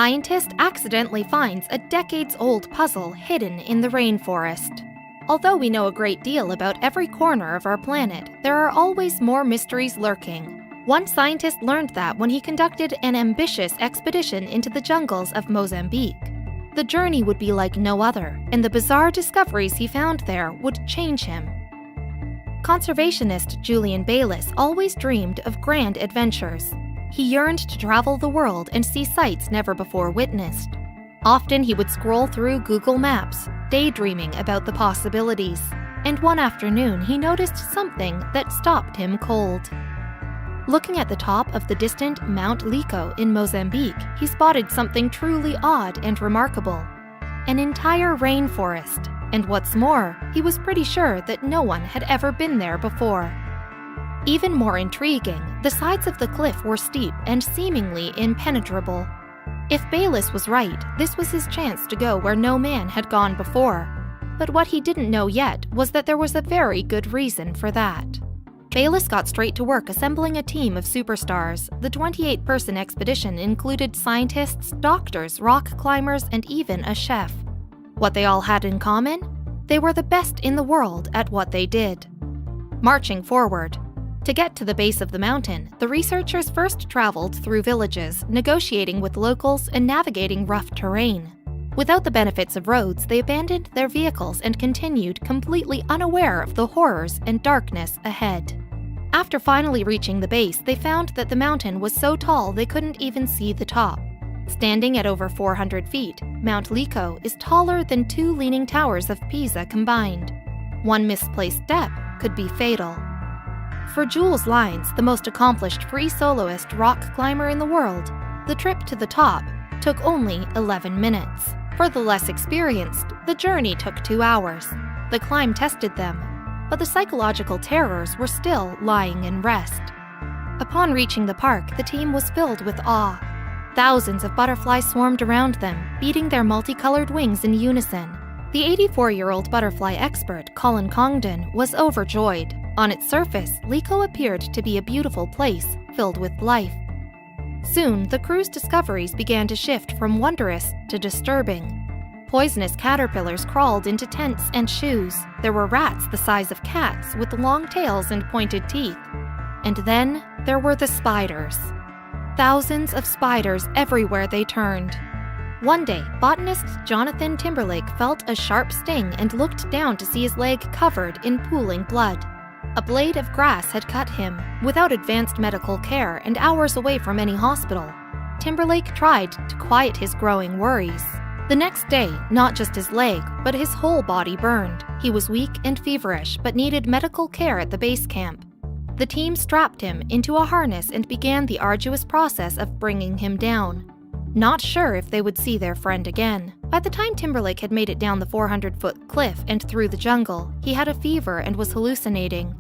scientist accidentally finds a decades-old puzzle hidden in the rainforest. Although we know a great deal about every corner of our planet, there are always more mysteries lurking. One scientist learned that when he conducted an ambitious expedition into the jungles of Mozambique. The journey would be like no other, and the bizarre discoveries he found there would change him. Conservationist Julian Bayliss always dreamed of grand adventures. He yearned to travel the world and see sights never before witnessed. Often he would scroll through Google Maps, daydreaming about the possibilities, and one afternoon he noticed something that stopped him cold. Looking at the top of the distant Mount Liko in Mozambique, he spotted something truly odd and remarkable. An entire rainforest, and what's more, he was pretty sure that no one had ever been there before. Even more intriguing, the sides of the cliff were steep and seemingly impenetrable. If Bayliss was right, this was his chance to go where no man had gone before. But what he didn't know yet was that there was a very good reason for that. Bayliss got straight to work assembling a team of superstars. The 28-person expedition included scientists, doctors, rock climbers, and even a chef. What they all had in common? They were the best in the world at what they did. Marching forward. To get to the base of the mountain, the researchers first traveled through villages, negotiating with locals and navigating rough terrain. Without the benefits of roads, they abandoned their vehicles and continued completely unaware of the horrors and darkness ahead. After finally reaching the base, they found that the mountain was so tall they couldn't even see the top. Standing at over 400 feet, Mount Liko is taller than 2 leaning towers of Pisa combined. One misplaced step could be fatal. For Jules Lines, the most accomplished free soloist rock climber in the world, the trip to the top took only 11 minutes. For the less experienced, the journey took 2 hours. The climb tested them, but the psychological terrors were still lying in rest. Upon reaching the park, the team was filled with awe. Thousands of butterflies swarmed around them, beating their multicolored wings in unison. The 84-year-old butterfly expert, Colin Congdon, was overjoyed. On its surface, Liko appeared to be a beautiful place, filled with life. Soon, the crew's discoveries began to shift from wondrous to disturbing. Poisonous caterpillars crawled into tents and shoes. There were rats the size of cats with long tails and pointed teeth. And then there were the spiders. Thousands of spiders everywhere they turned. One day, botanist Jonathan Timberlake felt a sharp sting and looked down to see his leg covered in pooling blood. A blade of grass had cut him. Without advanced medical care and hours away from any hospital, Timberlake tried to quiet his growing worries. The next day, not just his leg, but his whole body burned. He was weak and feverish, but needed medical care at the base camp. The team strapped him into a harness and began the arduous process of bringing him down. Not sure if they would see their friend again. By the time Timberlake had made it down the 400-foot cliff and through the jungle, he had a fever and was hallucinating.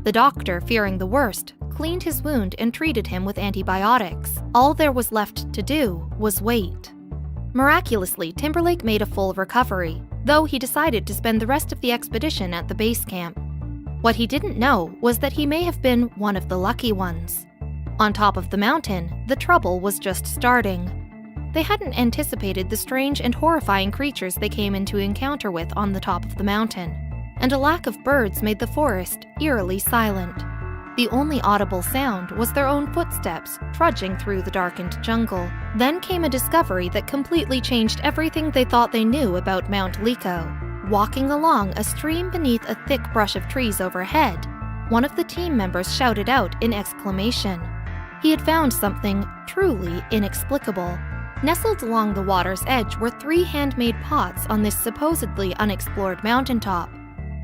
The doctor, fearing the worst, cleaned his wound and treated him with antibiotics. All there was left to do was wait. Miraculously, Timberlake made a full recovery, though he decided to spend the rest of the expedition at the base camp. What he didn't know was that he may have been one of the lucky ones. On top of the mountain, the trouble was just starting. They hadn't anticipated the strange and horrifying creatures they came into encounter with on the top of the mountain, and a lack of birds made the forest eerily silent. The only audible sound was their own footsteps trudging through the darkened jungle. Then came a discovery that completely changed everything they thought they knew about Mount Liko. Walking along a stream beneath a thick brush of trees overhead, one of the team members shouted out in exclamation. He had found something truly inexplicable. Nestled along the water's edge were 3 handmade pots on this supposedly unexplored mountaintop.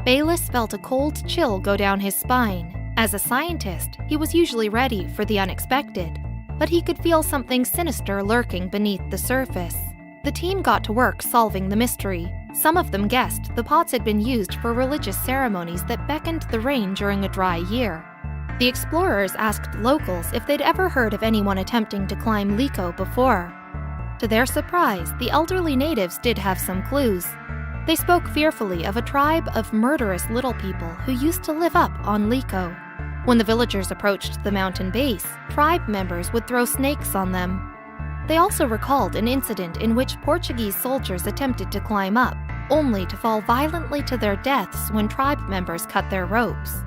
Bayliss felt a cold chill go down his spine. As a scientist, he was usually ready for the unexpected, but he could feel something sinister lurking beneath the surface. The team got to work solving the mystery. Some of them guessed the pots had been used for religious ceremonies that beckoned the rain during a dry year. The explorers asked locals if they'd ever heard of anyone attempting to climb Liko before. To their surprise, the elderly natives did have some clues. They spoke fearfully of a tribe of murderous little people who used to live up on Liko. When the villagers approached the mountain base, tribe members would throw snakes on them. They also recalled an incident in which Portuguese soldiers attempted to climb up, only to fall violently to their deaths when tribe members cut their ropes.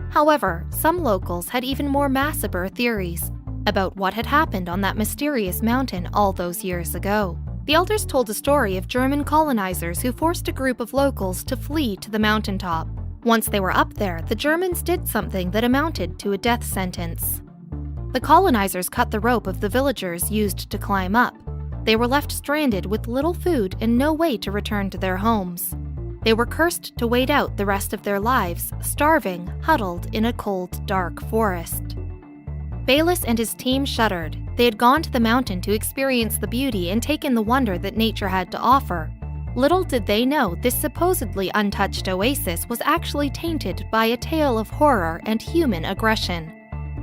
However, some locals had even more macabre theories about what had happened on that mysterious mountain all those years ago. The elders told a story of German colonizers who forced a group of locals to flee to the mountaintop. Once they were up there, the Germans did something that amounted to a death sentence. The colonizers cut the rope of the villagers used to climb up. They were left stranded with little food and no way to return to their homes. They were cursed to wait out the rest of their lives, starving, huddled in a cold, dark forest. Bayless and his team shuddered. They had gone to the mountain to experience the beauty and take in the wonder that nature had to offer. Little did they know this supposedly untouched oasis was actually tainted by a tale of horror and human aggression.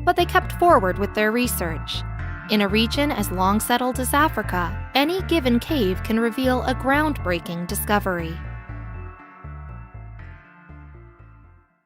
But they kept forward with their research. In a region as long settled as Africa, any given cave can reveal a groundbreaking discovery.